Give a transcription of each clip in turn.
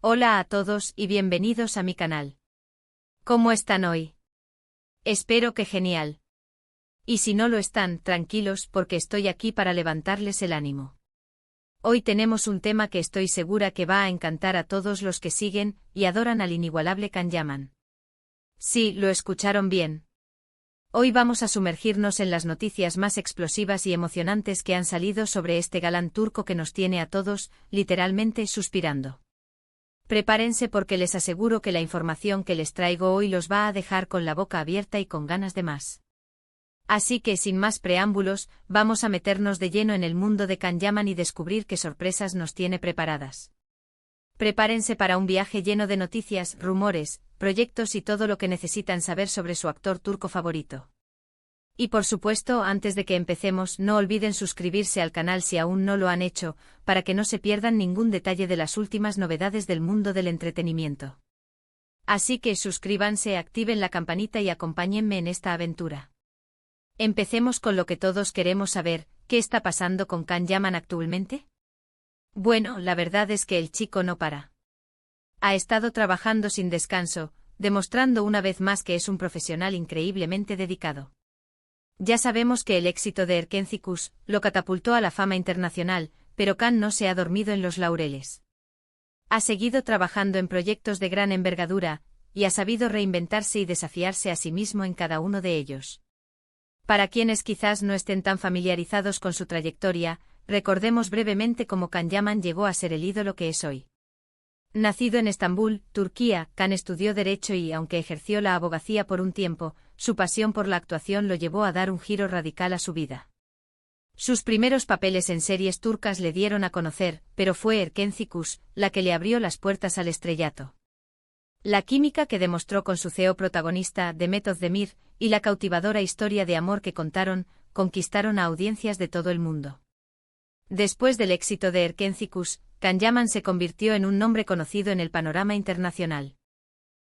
Hola a todos y bienvenidos a mi canal. ¿Cómo están hoy? Espero que genial. Y si no lo están, tranquilos porque estoy aquí para levantarles el ánimo. Hoy tenemos un tema que estoy segura que va a encantar a todos los que siguen y adoran al inigualable Can Yaman. Sí, lo escucharon bien. Hoy vamos a sumergirnos en las noticias más explosivas y emocionantes que han salido sobre este galán turco que nos tiene a todos, literalmente, suspirando. Prepárense porque les aseguro que la información que les traigo hoy los va a dejar con la boca abierta y con ganas de más. Así que sin más preámbulos, vamos a meternos de lleno en el mundo de Can Yaman y descubrir qué sorpresas nos tiene preparadas. Prepárense para un viaje lleno de noticias, rumores, proyectos y todo lo que necesitan saber sobre su actor turco favorito. Y por supuesto, antes de que empecemos, no olviden suscribirse al canal si aún no lo han hecho, para que no se pierdan ningún detalle de las últimas novedades del mundo del entretenimiento. Así que suscríbanse, activen la campanita y acompáñenme en esta aventura. Empecemos con lo que todos queremos saber, ¿qué está pasando con Can Yaman actualmente? Bueno, la verdad es que el chico no para. Ha estado trabajando sin descanso, demostrando una vez más que es un profesional increíblemente dedicado. Ya sabemos que el éxito de Erkenzicus lo catapultó a la fama internacional, pero Can no se ha dormido en los laureles. Ha seguido trabajando en proyectos de gran envergadura, y ha sabido reinventarse y desafiarse a sí mismo en cada uno de ellos. Para quienes quizás no estén tan familiarizados con su trayectoria, recordemos brevemente cómo Can Yaman llegó a ser el ídolo que es hoy. Nacido en Estambul, Turquía, Can estudió Derecho y, aunque ejerció la abogacía por un tiempo, su pasión por la actuación lo llevó a dar un giro radical a su vida. Sus primeros papeles en series turcas le dieron a conocer, pero fue Erkenzicus la que le abrió las puertas al estrellato. La química que demostró con su CEO protagonista, Demet Özdemir, y la cautivadora historia de amor que contaron, conquistaron a audiencias de todo el mundo. Después del éxito de Erkenzicus, Can Yaman se convirtió en un nombre conocido en el panorama internacional.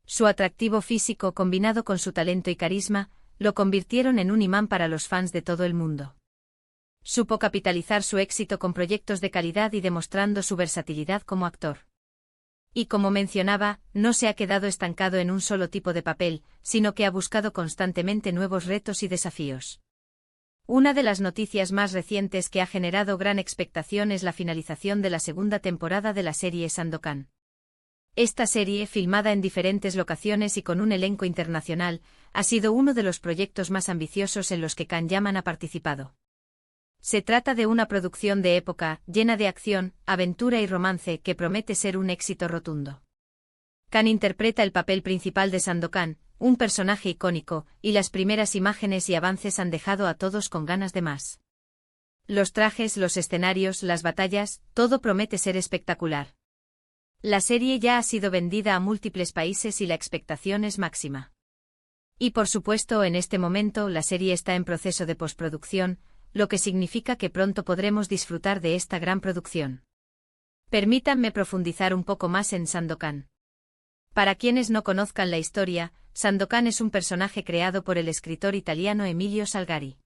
Su atractivo físico combinado con su talento y carisma, lo convirtieron en un imán para los fans de todo el mundo. Supo capitalizar su éxito con proyectos de calidad y demostrando su versatilidad como actor. Y como mencionaba, no se ha quedado estancado en un solo tipo de papel, sino que ha buscado constantemente nuevos retos y desafíos. Una de las noticias más recientes que ha generado gran expectación es la finalización de la segunda temporada de la serie Sandokan. Esta serie, filmada en diferentes locaciones y con un elenco internacional, ha sido uno de los proyectos más ambiciosos en los que Can Yaman ha participado. Se trata de una producción de época, llena de acción, aventura y romance que promete ser un éxito rotundo. Can interpreta el papel principal de Sandokan, un personaje icónico, y las primeras imágenes y avances han dejado a todos con ganas de más. Los trajes, los escenarios, las batallas, todo promete ser espectacular. La serie ya ha sido vendida a múltiples países y la expectación es máxima. Y por supuesto, en este momento la serie está en proceso de postproducción, lo que significa que pronto podremos disfrutar de esta gran producción. Permítanme profundizar un poco más en Sandokan. Para quienes no conozcan la historia, Sandokan es un personaje creado por el escritor italiano Emilio Salgari.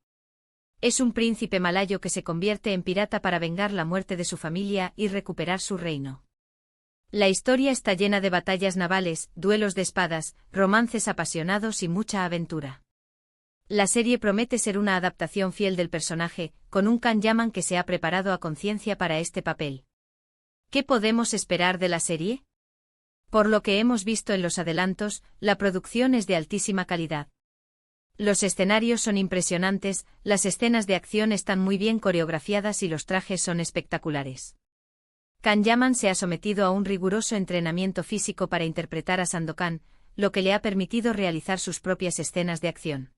Es un príncipe malayo que se convierte en pirata para vengar la muerte de su familia y recuperar su reino. La historia está llena de batallas navales, duelos de espadas, romances apasionados y mucha aventura. La serie promete ser una adaptación fiel del personaje, con un Can Yaman que se ha preparado a conciencia para este papel. ¿Qué podemos esperar de la serie? Por lo que hemos visto en los adelantos, la producción es de altísima calidad. Los escenarios son impresionantes, las escenas de acción están muy bien coreografiadas y los trajes son espectaculares. Can Yaman se ha sometido a un riguroso entrenamiento físico para interpretar a Sandokan, lo que le ha permitido realizar sus propias escenas de acción.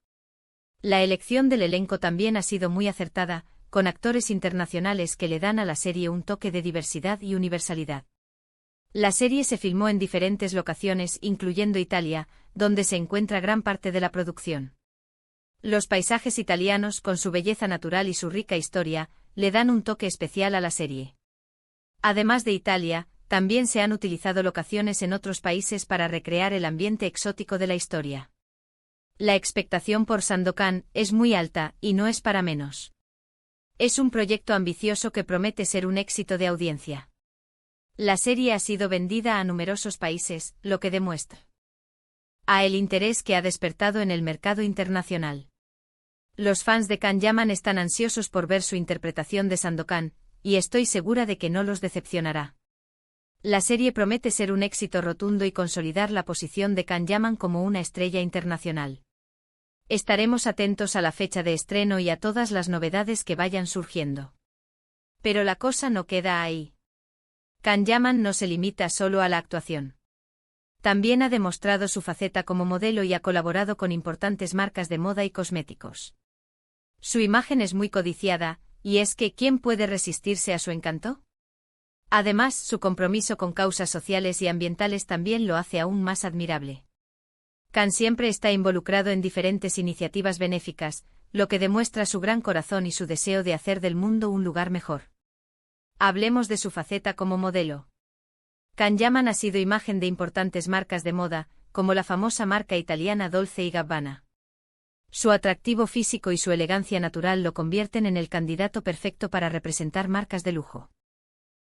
La elección del elenco también ha sido muy acertada, con actores internacionales que le dan a la serie un toque de diversidad y universalidad. La serie se filmó en diferentes locaciones, incluyendo Italia, donde se encuentra gran parte de la producción. Los paisajes italianos, con su belleza natural y su rica historia, le dan un toque especial a la serie. Además de Italia, también se han utilizado locaciones en otros países para recrear el ambiente exótico de la historia. La expectación por Sandokan es muy alta, y no es para menos. Es un proyecto ambicioso que promete ser un éxito de audiencia. La serie ha sido vendida a numerosos países, lo que demuestra el interés que ha despertado en el mercado internacional. Los fans de Can Yaman están ansiosos por ver su interpretación de Sandokan, y estoy segura de que no los decepcionará. La serie promete ser un éxito rotundo y consolidar la posición de Can Yaman como una estrella internacional. Estaremos atentos a la fecha de estreno y a todas las novedades que vayan surgiendo. Pero la cosa no queda ahí. Can Yaman no se limita solo a la actuación. También ha demostrado su faceta como modelo y ha colaborado con importantes marcas de moda y cosméticos. Su imagen es muy codiciada, y es que ¿quién puede resistirse a su encanto? Además, su compromiso con causas sociales y ambientales también lo hace aún más admirable. Can siempre está involucrado en diferentes iniciativas benéficas, lo que demuestra su gran corazón y su deseo de hacer del mundo un lugar mejor. Hablemos de su faceta como modelo. Can Yaman ha sido imagen de importantes marcas de moda, como la famosa marca italiana Dolce & Gabbana. Su atractivo físico y su elegancia natural lo convierten en el candidato perfecto para representar marcas de lujo.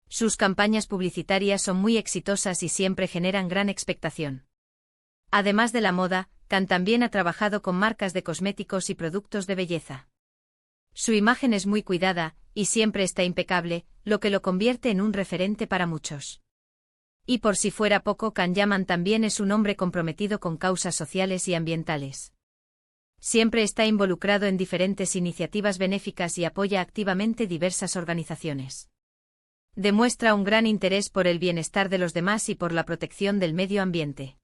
Sus campañas publicitarias son muy exitosas y siempre generan gran expectación. Además de la moda, Can también ha trabajado con marcas de cosméticos y productos de belleza. Su imagen es muy cuidada, y siempre está impecable, lo que lo convierte en un referente para muchos. Y por si fuera poco, Can Yaman también es un hombre comprometido con causas sociales y ambientales. Siempre está involucrado en diferentes iniciativas benéficas y apoya activamente diversas organizaciones. Demuestra un gran interés por el bienestar de los demás y por la protección del medio ambiente.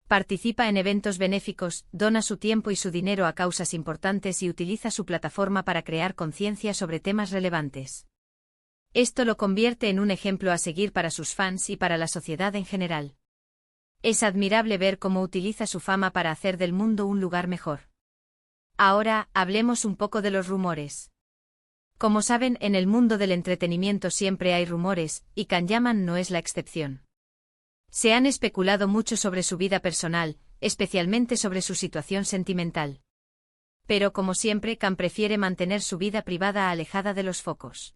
Participa en eventos benéficos, dona su tiempo y su dinero a causas importantes y utiliza su plataforma para crear conciencia sobre temas relevantes. Esto lo convierte en un ejemplo a seguir para sus fans y para la sociedad en general. Es admirable ver cómo utiliza su fama para hacer del mundo un lugar mejor. Ahora, hablemos un poco de los rumores. Como saben, en el mundo del entretenimiento siempre hay rumores, y Can Yaman no es la excepción. Se han especulado mucho sobre su vida personal, especialmente sobre su situación sentimental. Pero como siempre, Can prefiere mantener su vida privada alejada de los focos.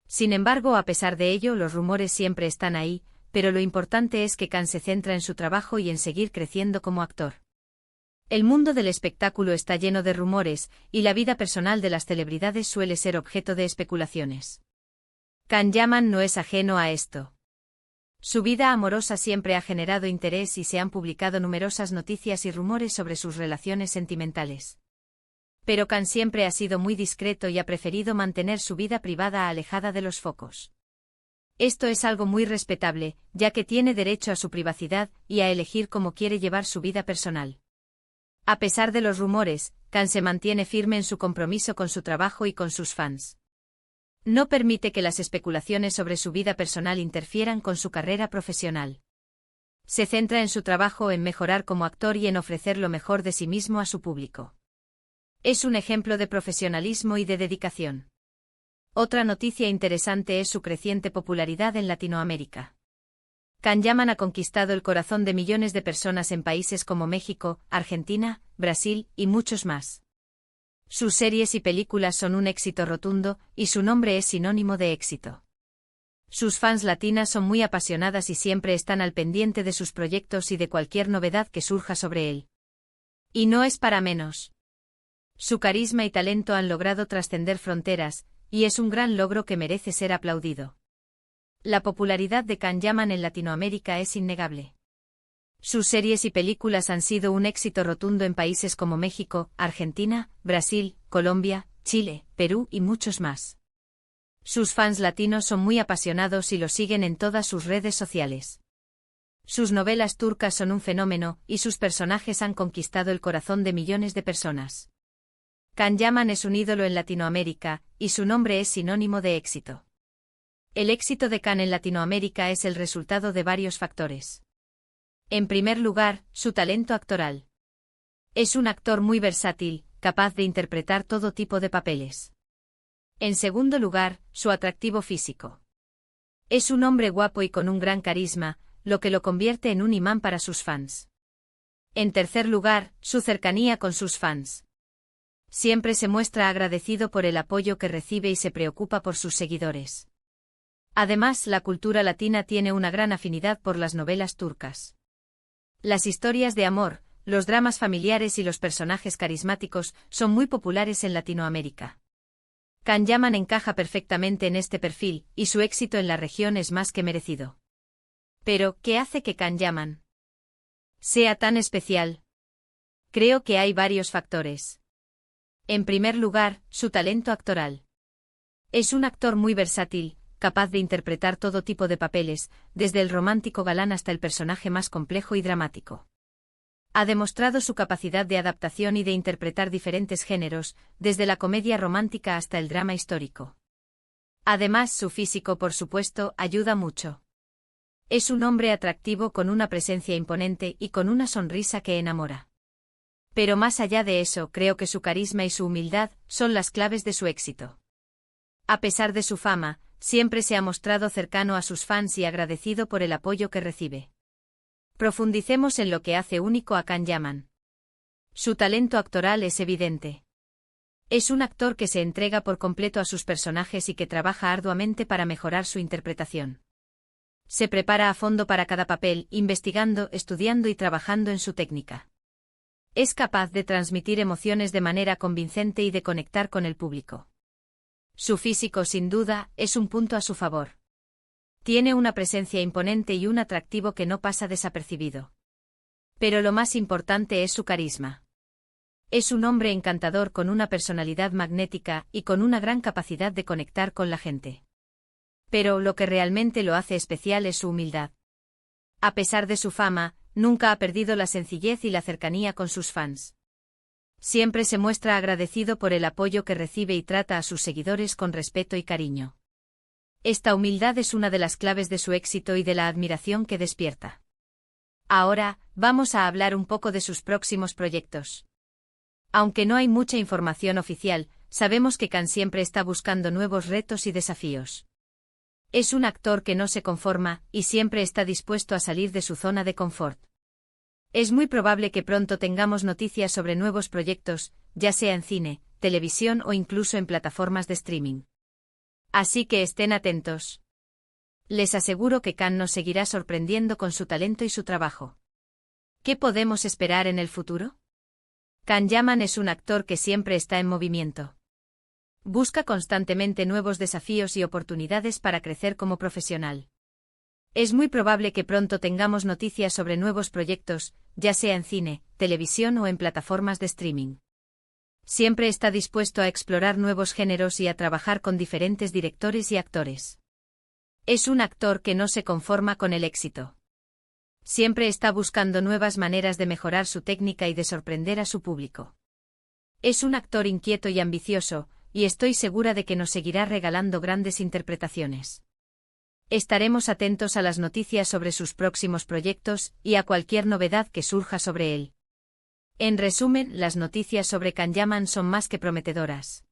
Sin embargo, a pesar de ello, los rumores siempre están ahí, pero lo importante es que Can se centra en su trabajo y en seguir creciendo como actor. El mundo del espectáculo está lleno de rumores, y la vida personal de las celebridades suele ser objeto de especulaciones. Can Yaman no es ajeno a esto. Su vida amorosa siempre ha generado interés y se han publicado numerosas noticias y rumores sobre sus relaciones sentimentales. Pero Can siempre ha sido muy discreto y ha preferido mantener su vida privada alejada de los focos. Esto es algo muy respetable, ya que tiene derecho a su privacidad y a elegir cómo quiere llevar su vida personal. A pesar de los rumores, Can se mantiene firme en su compromiso con su trabajo y con sus fans. No permite que las especulaciones sobre su vida personal interfieran con su carrera profesional. Se centra en su trabajo, en mejorar como actor y en ofrecer lo mejor de sí mismo a su público. Es un ejemplo de profesionalismo y de dedicación. Otra noticia interesante es su creciente popularidad en Latinoamérica. Can Yaman ha conquistado el corazón de millones de personas en países como México, Argentina, Brasil y muchos más. Sus series y películas son un éxito rotundo, y su nombre es sinónimo de éxito. Sus fans latinas son muy apasionadas y siempre están al pendiente de sus proyectos y de cualquier novedad que surja sobre él. Y no es para menos. Su carisma y talento han logrado trascender fronteras, y es un gran logro que merece ser aplaudido. La popularidad de Can Yaman en Latinoamérica es innegable. Sus series y películas han sido un éxito rotundo en países como México, Argentina, Brasil, Colombia, Chile, Perú y muchos más. Sus fans latinos son muy apasionados y lo siguen en todas sus redes sociales. Sus novelas turcas son un fenómeno, y sus personajes han conquistado el corazón de millones de personas. Can Yaman es un ídolo en Latinoamérica, y su nombre es sinónimo de éxito. El éxito de Can en Latinoamérica es el resultado de varios factores. En primer lugar, su talento actoral. Es un actor muy versátil, capaz de interpretar todo tipo de papeles. En segundo lugar, su atractivo físico. Es un hombre guapo y con un gran carisma, lo que lo convierte en un imán para sus fans. En tercer lugar, su cercanía con sus fans. Siempre se muestra agradecido por el apoyo que recibe y se preocupa por sus seguidores. Además, la cultura latina tiene una gran afinidad por las novelas turcas. Las historias de amor, los dramas familiares y los personajes carismáticos son muy populares en Latinoamérica. Can Yaman encaja perfectamente en este perfil, y su éxito en la región es más que merecido. Pero, ¿qué hace que Can Yaman sea tan especial? Creo que hay varios factores. En primer lugar, su talento actoral. Es un actor muy versátil, capaz de interpretar todo tipo de papeles, desde el romántico galán hasta el personaje más complejo y dramático. Ha demostrado su capacidad de adaptación y de interpretar diferentes géneros, desde la comedia romántica hasta el drama histórico. Además, su físico, por supuesto, ayuda mucho. Es un hombre atractivo con una presencia imponente y con una sonrisa que enamora. Pero más allá de eso, creo que su carisma y su humildad son las claves de su éxito. A pesar de su fama, siempre se ha mostrado cercano a sus fans y agradecido por el apoyo que recibe. Profundicemos en lo que hace único a Can Yaman. Su talento actoral es evidente. Es un actor que se entrega por completo a sus personajes y que trabaja arduamente para mejorar su interpretación. Se prepara a fondo para cada papel, investigando, estudiando y trabajando en su técnica. Es capaz de transmitir emociones de manera convincente y de conectar con el público. Su físico, sin duda, es un punto a su favor. Tiene una presencia imponente y un atractivo que no pasa desapercibido. Pero lo más importante es su carisma. Es un hombre encantador con una personalidad magnética y con una gran capacidad de conectar con la gente. Pero lo que realmente lo hace especial es su humildad. A pesar de su fama, nunca ha perdido la sencillez y la cercanía con sus fans. Siempre se muestra agradecido por el apoyo que recibe y trata a sus seguidores con respeto y cariño. Esta humildad es una de las claves de su éxito y de la admiración que despierta. Ahora, vamos a hablar un poco de sus próximos proyectos. Aunque no hay mucha información oficial, sabemos que Can siempre está buscando nuevos retos y desafíos. Es un actor que no se conforma, y siempre está dispuesto a salir de su zona de confort. Es muy probable que pronto tengamos noticias sobre nuevos proyectos, ya sea en cine, televisión o incluso en plataformas de streaming. Así que estén atentos. Les aseguro que Can nos seguirá sorprendiendo con su talento y su trabajo. ¿Qué podemos esperar en el futuro? Can Yaman es un actor que siempre está en movimiento. Busca constantemente nuevos desafíos y oportunidades para crecer como profesional. Es muy probable que pronto tengamos noticias sobre nuevos proyectos, ya sea en cine, televisión o en plataformas de streaming. Siempre está dispuesto a explorar nuevos géneros y a trabajar con diferentes directores y actores. Es un actor que no se conforma con el éxito. Siempre está buscando nuevas maneras de mejorar su técnica y de sorprender a su público. Es un actor inquieto y ambicioso, y estoy segura de que nos seguirá regalando grandes interpretaciones. Estaremos atentos a las noticias sobre sus próximos proyectos y a cualquier novedad que surja sobre él. En resumen, las noticias sobre Can Yaman son más que prometedoras.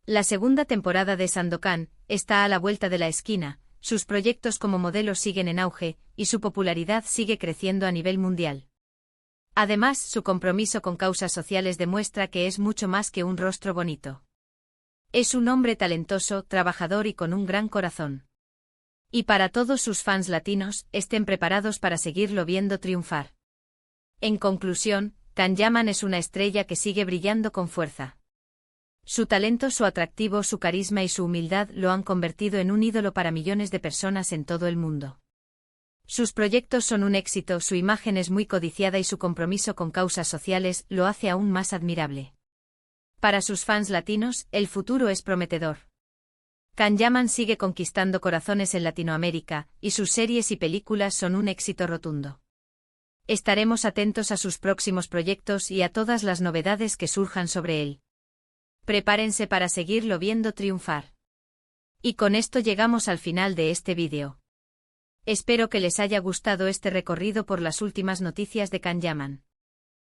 La segunda temporada de Sandokan está a la vuelta de la esquina, sus proyectos como modelo siguen en auge, y su popularidad sigue creciendo a nivel mundial. Además, su compromiso con causas sociales demuestra que es mucho más que un rostro bonito. Es un hombre talentoso, trabajador y con un gran corazón. Y para todos sus fans latinos, estén preparados para seguirlo viendo triunfar. En conclusión, Can Yaman es una estrella que sigue brillando con fuerza. Su talento, su atractivo, su carisma y su humildad lo han convertido en un ídolo para millones de personas en todo el mundo. Sus proyectos son un éxito, su imagen es muy codiciada y su compromiso con causas sociales lo hace aún más admirable. Para sus fans latinos, el futuro es prometedor. Can Yaman sigue conquistando corazones en Latinoamérica, y sus series y películas son un éxito rotundo. Estaremos atentos a sus próximos proyectos y a todas las novedades que surjan sobre él. Prepárense para seguirlo viendo triunfar. Y con esto llegamos al final de este vídeo. Espero que les haya gustado este recorrido por las últimas noticias de Can Yaman.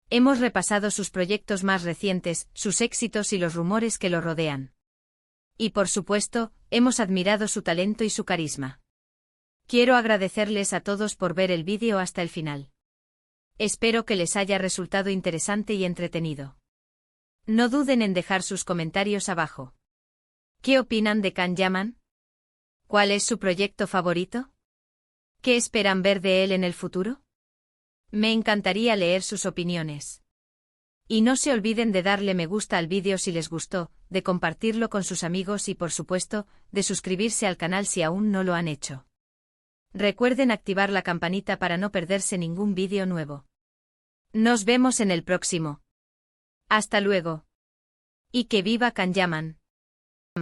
Hemos repasado sus proyectos más recientes, sus éxitos y los rumores que lo rodean. Y por supuesto, hemos admirado su talento y su carisma. Quiero agradecerles a todos por ver el vídeo hasta el final. Espero que les haya resultado interesante y entretenido. No duden en dejar sus comentarios abajo. ¿Qué opinan de Can Yaman? ¿Cuál es su proyecto favorito? ¿Qué esperan ver de él en el futuro? Me encantaría leer sus opiniones. Y no se olviden de darle me gusta al vídeo si les gustó, de compartirlo con sus amigos y por supuesto, de suscribirse al canal si aún no lo han hecho. Recuerden activar la campanita para no perderse ningún vídeo nuevo. Nos vemos en el próximo. Hasta luego. Y que viva Kan Yaman.